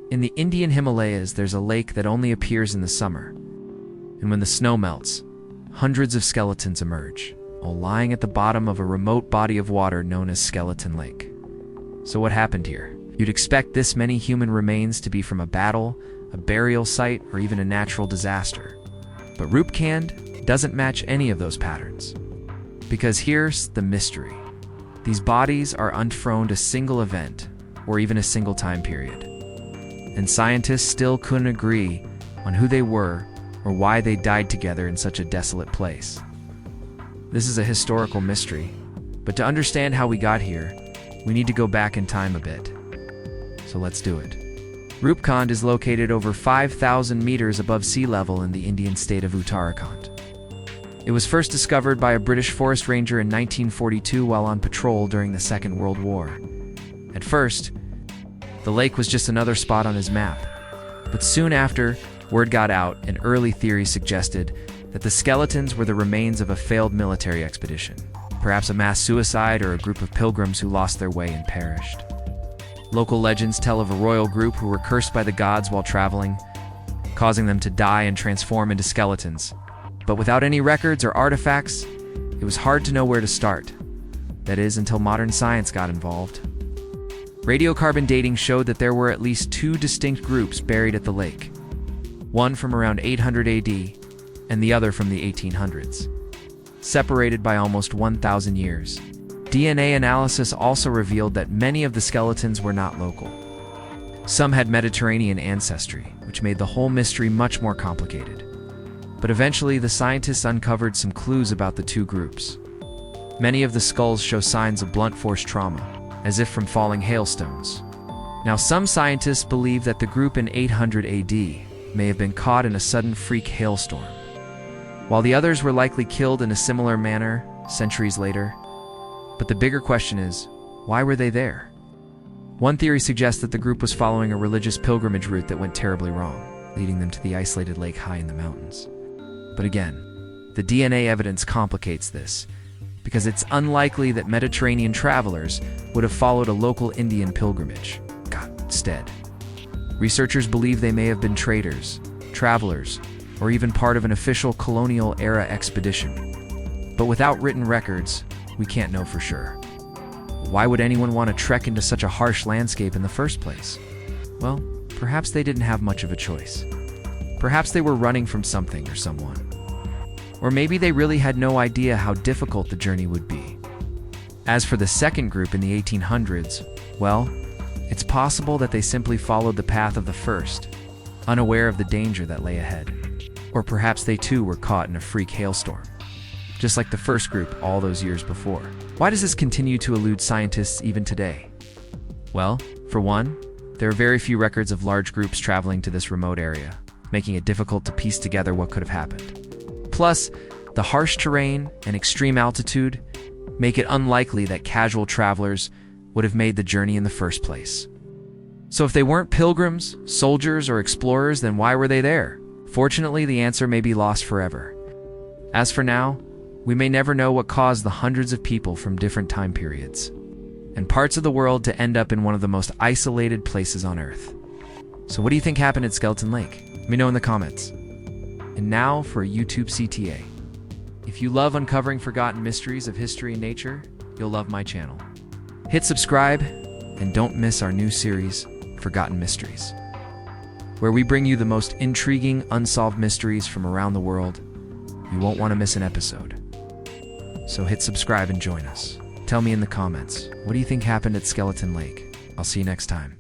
In the Indian Himalayas, there's a lake that only appears in the summer. And when the snow melts, hundreds of skeletons emerge, all lying at the bottom of a remote body of water known as Skeleton Lake. So what happened here? You'd expect this many human remains to be from a battle, a burial site, or even a natural disaster. But Roopkund doesn't match any of those patterns. Because here's the mystery. These bodies are unfrowned a single event, or even a single time period. And scientists still couldn't agree on who they were or why they died together in such a desolate place. This is a historical mystery, but to understand how we got here, we need to go back in time a bit. So let's do it. Roopkund is located over 5,000 meters above sea level in the Indian state of Uttarakhand. It was first discovered by a British forest ranger in 1942 while on patrol during the Second World War. At first, the lake was just another spot on his map. But soon after, word got out and early theories suggested that the skeletons were the remains of a failed military expedition, perhaps a mass suicide or a group of pilgrims who lost their way and perished. Local legends tell of a royal group who were cursed by the gods while traveling, causing them to die and transform into skeletons. But without any records or artifacts, it was hard to know where to start. That is, until modern science got involved. Radiocarbon dating showed that there were at least two distinct groups buried at the lake. One from around 800 AD, and the other from the 1800s. Separated by almost 1,000 years. DNA analysis also revealed that many of the skeletons were not local. Some had Mediterranean ancestry, which made the whole mystery much more complicated. But eventually, the scientists uncovered some clues about the two groups. Many of the skulls show signs of blunt force trauma, as if from falling hailstones. Now, some scientists believe that the group in 800 AD may have been caught in a sudden freak hailstorm, while the others were likely killed in a similar manner centuries later. But the bigger question is, why were they there? One theory suggests that the group was following a religious pilgrimage route that went terribly wrong, leading them to the isolated lake high in the mountains. But again, the DNA evidence complicates this, because it's unlikely that Mediterranean travelers would have followed a local Indian pilgrimage. Instead, researchers believe they may have been traders, travelers, or even part of an official colonial-era expedition. But without written records, we can't know for sure. Why would anyone want to trek into such a harsh landscape in the first place? Well, perhaps they didn't have much of a choice. Perhaps they were running from something or someone. Or maybe they really had no idea how difficult the journey would be. As for the second group in the 1800s, well, it's possible that they simply followed the path of the first, unaware of the danger that lay ahead. Or perhaps they too were caught in a freak hailstorm, just like the first group all those years before. Why does this continue to elude scientists even today? Well, for one, there are very few records of large groups traveling to this remote area, making it difficult to piece together what could have happened. Plus, the harsh terrain and extreme altitude make it unlikely that casual travelers would have made the journey in the first place. So if they weren't pilgrims, soldiers, or explorers, then why were they there? Fortunately, the answer may be lost forever. As for now, we may never know what caused the hundreds of people from different time periods and parts of the world to end up in one of the most isolated places on Earth. So what do you think happened at Skeleton Lake? Let me know in the comments. And now for a YouTube CTA. If you love uncovering forgotten mysteries of history and nature, you'll love my channel. Hit subscribe and don't miss our new series, Forgotten Mysteries, where we bring you the most intriguing, unsolved mysteries from around the world. You won't want to miss an episode. So hit subscribe and join us. Tell me in the comments, what do you think happened at Skeleton Lake? I'll see you next time.